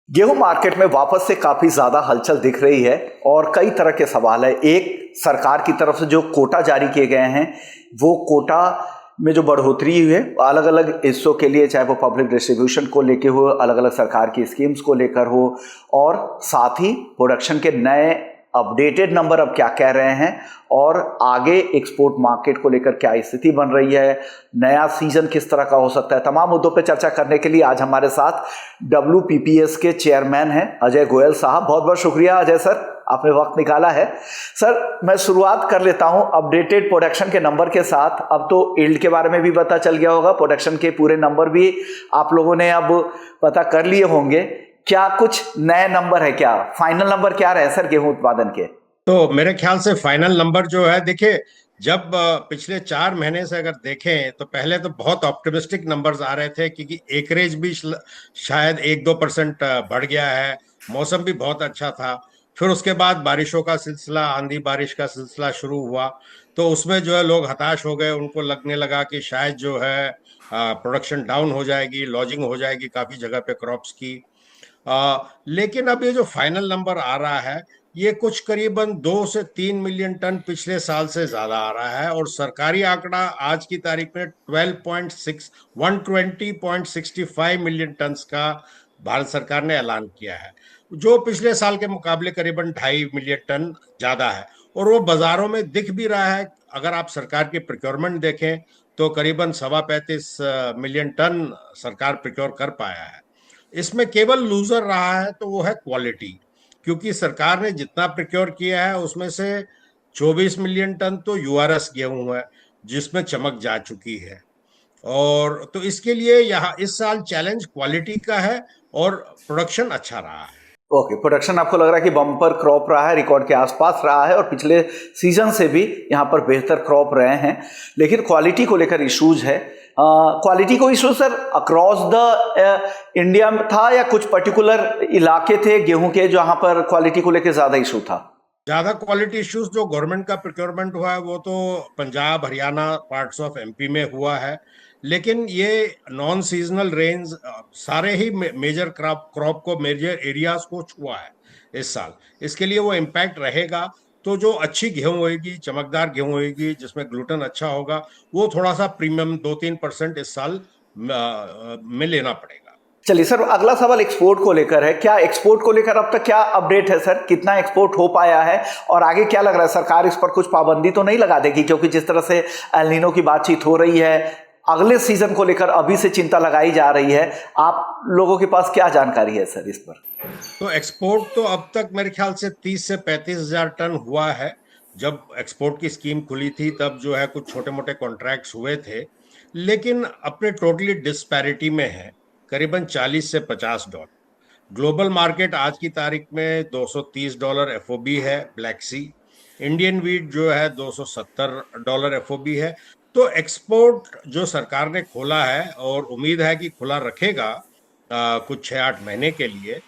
गेहूं मार्केट में वापस से काफी ज्यादा हलचल दिख रही है और कई तरह के सवाल है। एक, सरकार की तरफ से जो कोटा जारी किए गए हैं, वो कोटा में जो बढ़ोतरी हुई है अलग अलग हिस्सों के लिए, चाहे वो पब्लिक डिस्ट्रीब्यूशन को लेके हो, अलग अलग सरकार की स्कीम्स को लेकर हो, और साथ ही प्रोडक्शन के नए अपडेटेड नंबर अब क्या कह रहे हैं और आगे एक्सपोर्ट मार्केट को लेकर क्या स्थिति बन रही है, नया सीजन किस तरह का हो सकता है, तमाम मुद्दों पर चर्चा करने के लिए आज हमारे साथ WPPS के चेयरमैन हैं अजय गोयल साहब। बहुत बहुत शुक्रिया अजय सर, आपने वक्त निकाला है। सर, मैं शुरुआत कर लेता हूं अपडेटेड प्रोडक्शन के नंबर के साथ। अब तो यील्ड के बारे में भी पता चल गया होगा, प्रोडक्शन के पूरे नंबर भी आप लोगों ने अब पता कर लिए होंगे। क्या कुछ नए नंबर है, क्या फाइनल नंबर क्या रहे सर गेहूं उत्पादन के? तो मेरे ख्याल से फाइनल नंबर जो है, देखिए, जब पिछले 4 महीने से अगर देखें तो पहले तो बहुत ऑप्टिमिस्टिक नंबर्स आ रहे थे, क्योंकि एकरेज भी शायद 1-2% बढ़ गया है, मौसम भी बहुत अच्छा था। फिर उसके बाद बारिशों का सिलसिला, आंधी बारिश का सिलसिला शुरू हुआ, तो उसमें जो है लोग हताश हो गए। उनको लगने लगा कि शायद जो है प्रोडक्शन डाउन हो जाएगी, लॉजिंग हो जाएगी काफी जगह पे क्रॉप्स की। लेकिन अब ये जो फाइनल नंबर आ रहा है, ये कुछ करीबन 2 से 3 मिलियन टन पिछले साल से ज्यादा आ रहा है, और सरकारी आंकड़ा आज की तारीख में 120.65 मिलियन टन का भारत सरकार ने ऐलान किया है, जो पिछले साल के मुकाबले करीबन 2.5 मिलियन टन ज्यादा है। और वो बाजारों में दिख भी रहा है। अगर आप सरकार की प्रिक्योरमेंट देखें तो करीबन 35.25 मिलियन टन सरकार प्रिक्योर कर पाया है। इसमें केवल लूजर रहा है तो वो है क्वालिटी, क्योंकि सरकार ने जितना प्रिक्योर किया है उसमें से 24 मिलियन टन तो यूआरएस गेहूं है, जिसमें चमक जा चुकी है। और तो इसके लिए यहाँ इस साल चैलेंज क्वालिटी का है, और प्रोडक्शन अच्छा रहा है। ओके, प्रोडक्शन आपको लग रहा है कि बम्पर क्रॉप रहा है, रिकॉर्ड के आसपास रहा है और पिछले सीजन से भी यहाँ पर बेहतर क्रॉप रहे हैं, लेकिन क्वालिटी को लेकर इश्यूज है। क्वालिटी को issue sir across the India में था या कुछ पर्टिकुलर इलाके थे गेहूं के जहां पर क्वालिटी को लेकर ज्यादा इशू था? ज्यादा क्वालिटी इश्यूज जो गवर्नमेंट का प्रिक्योरमेंट हुआ है वो तो Punjab, Haryana, parts of MP में हुआ है। लेकिन ये नॉन सीजनल रेंज सारे ही मेजर क्रॉप को, मेजर एरियाज को छुआ है इस साल। इसके लिए वो इम्पैक्ट रहेगा। तो जो अच्छी गेहूं होगी, चमकदार गेहूं होगी, जिसमें ग्लूटेन अच्छा होगा, वो थोड़ा सा प्रीमियम 2-3% इस साल में लेना पड़ेगा। चलिए सर, अगला सवाल एक्सपोर्ट को लेकर है। क्या एक्सपोर्ट को लेकर अब तक क्या अपडेट है सर, कितना एक्सपोर्ट हो पाया है और आगे क्या लग रहा है, सरकार इस पर कुछ पाबंदी तो नहीं लगा देगी? क्योंकि जिस तरह से एल नीनो की बातचीत हो रही है, अगले सीजन को लेकर अभी से चिंता लगाई जा रही है। आप लोगों के पास क्या जानकारी है सर इस पर? तो एक्सपोर्ट तो अब तक मेरे ख्याल से 30 से 35 हजार टन हुआ है। जब एक्सपोर्ट की स्कीम खुली थी तब जो है कुछ छोटे मोटे कॉन्ट्रैक्ट्स हुए थे, लेकिन अपने टोटली डिस्पैरिटी में है, करीबन $40 से $50। ग्लोबल मार्केट आज की तारीख में $230 एफओबी है ब्लैक सी। इंडियन वीट जो है $270 एफओबी है। तो एक्सपोर्ट जो सरकार ने खोला है, और उम्मीद है कि खुला रखेगा कुछ 6-8 महीने के लिए।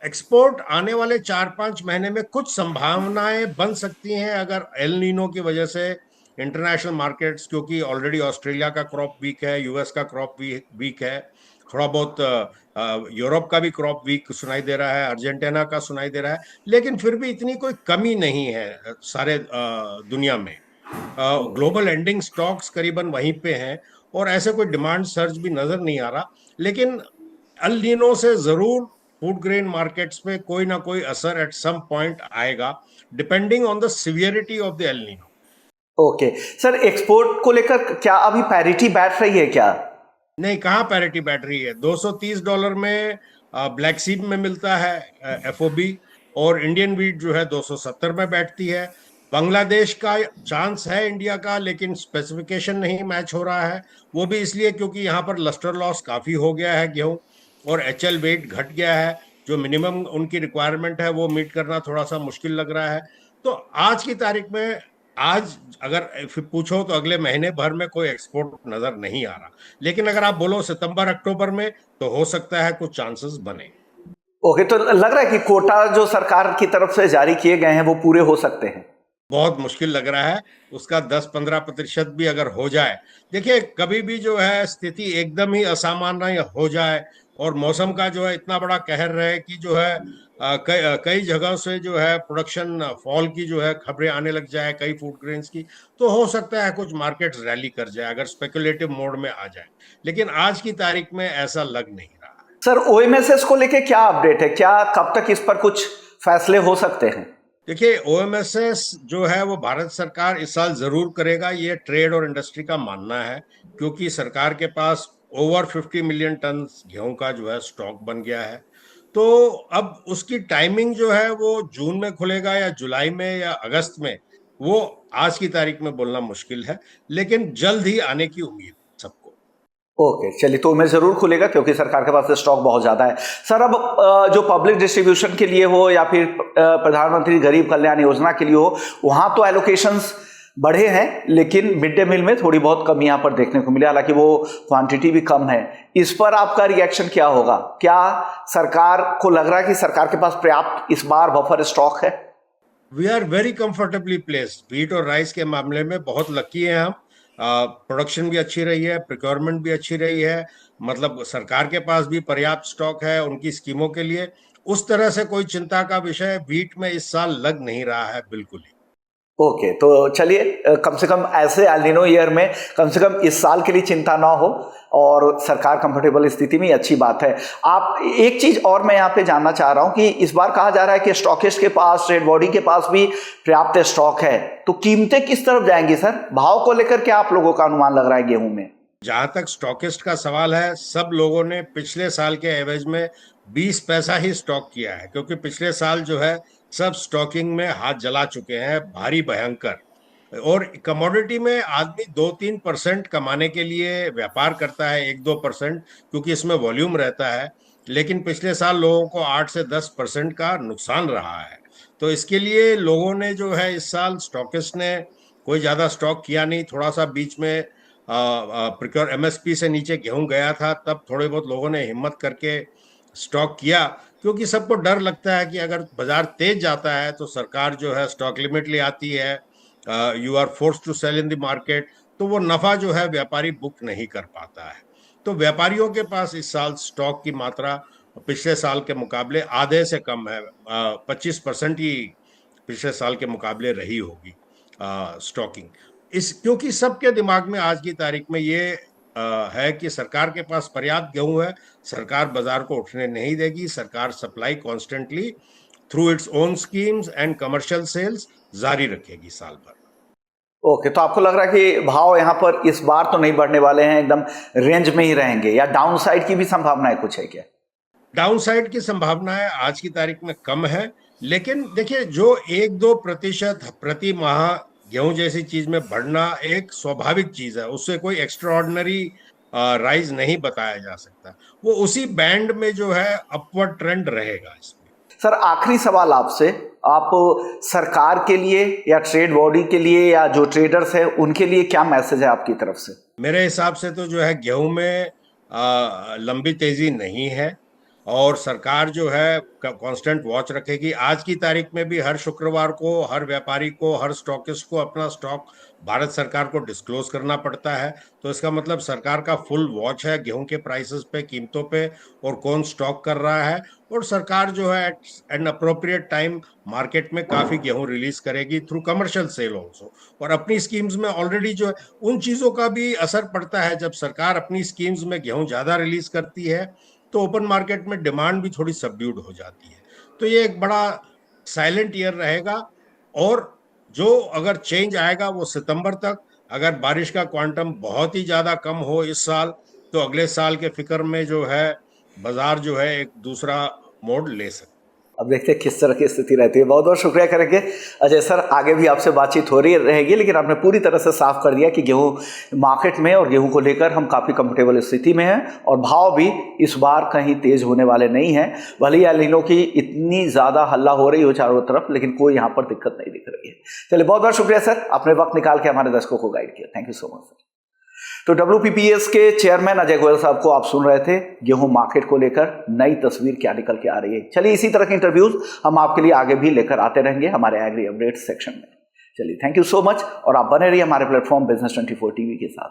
एक्सपोर्ट आने वाले 4-5 महीने में कुछ संभावनाएं बन सकती हैं, अगर एल नीनो की वजह से इंटरनेशनल मार्केट्स, क्योंकि ऑलरेडी ऑस्ट्रेलिया का क्रॉप वीक है, यूएस का क्रॉप वीक है, थोड़ा बहुत यूरोप का भी क्रॉप वीक सुनाई दे रहा है, अर्जेंटीना का सुनाई दे रहा है, लेकिन फिर भी इतनी कोई कमी नहीं है सारे दुनिया में। ग्लोबल एंडिंग स्टॉक्स करीबन वहीं पे हैं, और ऐसे कोई डिमांड सर्ज भी नजर नहीं आ रहा। लेकिन अल नीनो से जरूर फूड ग्रेन मार्केट्स में कोई ना कोई असर एट सम पॉइंट आएगा, depending on the severity of the El Nino. Okay sir, export को लेकर क्या अभी पैरिटी बैठ रही है क्या? नहीं, कहाँ पैरिटी बैठ रही है। $230 में ब्लैक सीप में मिलता है एफओबी, और इंडियन वीट जो है 270 में बैठती है। बांग्लादेश का चांस है इंडिया का, लेकिन स्पेसिफिकेशन नहीं मैच हो रहा है। वो भी इसलिए क्योंकि यहाँ पर लस्टर लॉस काफी हो गया है गेहूं, और एचएल वेट घट गया है। जो मिनिमम उनकी रिक्वायरमेंट है वो मीट करना थोड़ा सा मुश्किल लग रहा है। तो आज की तारीख में, आज अगर फिर पूछो तो अगले महीने भर में कोई एक्सपोर्ट नजर नहीं आ रहा। लेकिन अगर आप बोलो सितंबर अक्टूबर में, तो हो सकता है कुछ चांसेस बने। ओके, तो लग रहा है कि कोटा जो सरकार की तरफ से जारी किए गए हैं वो पूरे हो सकते हैं? बहुत मुश्किल लग रहा है। उसका 10-15% भी अगर हो जाए, देखिए, कभी भी जो है स्थिति एकदम ही असामान्य हो जाए और मौसम का जो है इतना बड़ा कहर रहे कि जो है कई जगहों से जो है प्रोडक्शन फॉल की जो है खबरें आने लग जाए कई फूड ग्रेन्स की, तो हो सकता है कुछ मार्केट्स रैली कर जाए अगर स्पेकुलेटिव मोड में आ जाए। लेकिन आज की तारीख में ऐसा लग नहीं रहा है। सर ओएमएसएस को लेके क्या अपडेट है, क्या कब तक इस पर कुछ फैसले हो सकते हैं? देखिए, ओएमएसएस जो है वो भारत सरकार इस साल जरूर करेगा, ये ट्रेड और इंडस्ट्री का मानना है, क्योंकि सरकार के पास ओवर 50 मिलियन टन गेहूं का जो है स्टॉक बन गया है। तो अब उसकी टाइमिंग जो है वो जून में खुलेगा या जुलाई में या अगस्त में, वो आज की तारीख में बोलना मुश्किल है, लेकिन जल्द ही आने की उम्मीद सबको। ओके, चलिए, तो मैं जरूर खुलेगा क्योंकि सरकार के पास स्टॉक बहुत ज्यादा है। सर अब जो पब्लिक डिस्ट्रीब्यूशन के लिए हो या फिर प्रधानमंत्री गरीब कल्याण योजना के लिए हो, वहां तो एलोकेशंस बढ़े हैं, लेकिन मिड डे मील में थोड़ी बहुत कमी यहां पर देखने को मिली, हालांकि वो क्वांटिटी भी कम है। इस पर आपका रिएक्शन क्या होगा? क्या सरकार को लग रहा है कि सरकार के पास पर्याप्त इस बार बफर स्टॉक है? We are very comfortably placed. Wheat और राइस के मामले में बहुत लकी है हम। प्रोडक्शन भी अच्छी रही है, प्रिक्योरमेंट भी अच्छी रही है, मतलब सरकार के पास भी पर्याप्त स्टॉक है उनकी स्कीमों के लिए। उस तरह से कोई चिंता का विषय व्हीट में इस साल लग नहीं रहा है बिल्कुल ही। ओके, तो चलिए, कम से कम ऐसे एल नीनो ईयर में कम से कम इस साल के लिए चिंता ना हो और सरकार कंफर्टेबल स्थिति में, अच्छी बात है। आप एक चीज और मैं यहाँ पे जानना चाह रहा हूँ कि इस बार कहा जा रहा है कि स्टॉकिस्ट के पास, ट्रेड बॉडी के पास भी पर्याप्त स्टॉक है, तो कीमतें किस तरफ जाएंगी सर? भाव को लेकर क्या आप लोगों का अनुमान लग रहा है गेहूं में? जहां तक स्टॉकिस्ट का सवाल है, सब लोगों ने पिछले साल के एवरेज में 20 पैसा ही स्टॉक किया है, क्योंकि पिछले साल जो है सब स्टॉकिंग में हाथ जला चुके हैं भारी भयंकर। और कमोडिटी में आदमी 2-3% कमाने के लिए व्यापार करता है, 1-2%, क्योंकि इसमें वॉल्यूम रहता है। लेकिन पिछले साल लोगों को 8 से 10% का नुकसान रहा है। तो इसके लिए लोगों ने जो है इस साल स्टॉकिस्ट ने कोई ज्यादा स्टॉक किया नहीं। थोड़ा सा बीच में प्रिक्योर एमएसपी से नीचे गेहूं गया था, तब थोड़े बहुत लोगों ने हिम्मत करके स्टॉक किया, क्योंकि सबको डर लगता है कि अगर बाजार तेज जाता है तो सरकार जो है स्टॉक लिमिट ले आती है, you are force to sell in the market, तो वो नफा जो है व्यापारी बुक नहीं कर पाता है। तो व्यापारियों के पास इस साल स्टॉक की मात्रा पिछले साल के मुकाबले आधे से कम है, 25% ही पिछले साल के मुकाबले रही होगी स्टॉकिंग। इस क्योंकि सबके दिमाग में आज की तारीख में ये है कि सरकार के पास पर्याप्त गेहूं है, सरकार बाजार को उठने नहीं देगी, सरकार supply constantly through its own schemes and commercial sales जारी रखेगी साल भर। ओके, तो आपको लग रहा है कि भाव यहाँ पर इस बार तो नहीं बढ़ने वाले हैं, एकदम रेंज में ही रहेंगे, या डाउन साइड की भी संभावनाएं कुछ है क्या? डाउन साइड की संभावनाएं आज की तारीख में कम है, लेकिन देखिए, जो 1-2% प्रति माह गेहूं जैसी चीज में बढ़ना एक स्वाभाविक चीज है, उससे कोई एक्स्ट्राऑर्डिनरी राइज नहीं बताया जा सकता। वो उसी बैंड में जो है अपवर्ड ट्रेंड रहेगा इसमें। सर आखिरी सवाल आपसे, आप सरकार के लिए या ट्रेड बॉडी के लिए या जो ट्रेडर्स हैं उनके लिए क्या मैसेज है आपकी तरफ से? मेरे हिसाब से तो जो है गेहूं में लंबी तेजी नहीं है, और सरकार जो है कांस्टेंट वॉच रखेगी। आज की तारीख में भी हर शुक्रवार को हर व्यापारी को, हर स्टॉकिस्ट को अपना स्टॉक भारत सरकार को डिस्क्लोज करना पड़ता है। तो इसका मतलब सरकार का फुल वॉच है गेहूं के प्राइसेस पे, कीमतों पे, और कौन स्टॉक कर रहा है। और सरकार जो है at an appropriate time market में काफी गेहूं रिलीज करेगी थ्रू कमर्शियल सेल ऑल्सो। और अपनी स्कीम्स में ऑलरेडी जो है उन चीजों का भी असर पड़ता है। जब सरकार अपनी स्कीम्स में गेहूं ज्यादा रिलीज करती है तो ओपन मार्केट में डिमांड भी थोड़ी सबड्यूड हो जाती है। तो ये एक बड़ा साइलेंट ईयर रहेगा, और जो अगर चेंज आएगा वो सितंबर तक। अगर बारिश का क्वांटम बहुत ही ज्यादा कम हो इस साल, तो अगले साल के फिक्र में जो है बाजार जो है एक दूसरा मोड ले सकता है। अब देखते हैं किस तरह की स्थिति रहती है। बहुत बहुत शुक्रिया करेंगे अजय सर, आगे भी आपसे बातचीत हो रही रहेगी, लेकिन आपने पूरी तरह से साफ कर दिया कि गेहूं मार्केट में और गेहूं को लेकर हम काफ़ी कंफर्टेबल स्थिति में हैं, और भाव भी इस बार कहीं तेज होने वाले नहीं हैं। भले ही एल नीनो की इतनी ज़्यादा हल्ला हो रही हो चारों तरफ, लेकिन कोई यहाँ पर दिक्कत नहीं दिख रही है। चलिए, बहुत बहुत शुक्रिया सर, आपने वक्त निकाल के हमारे दर्शकों को गाइड किया। Thank you so much sir. तो WPPS के चेयरमैन अजय गोयल साहब को आप सुन रहे थे, गेहूं मार्केट को लेकर नई तस्वीर क्या निकल के आ रही है। चलिए, इसी तरह के इंटरव्यूज हम आपके लिए आगे भी लेकर आते रहेंगे हमारे एग्री अपडेट सेक्शन में। चलिए, थैंक यू सो मच, और आप बने रहिए हमारे प्लेटफॉर्म बिजनेस 24 टीवी के साथ।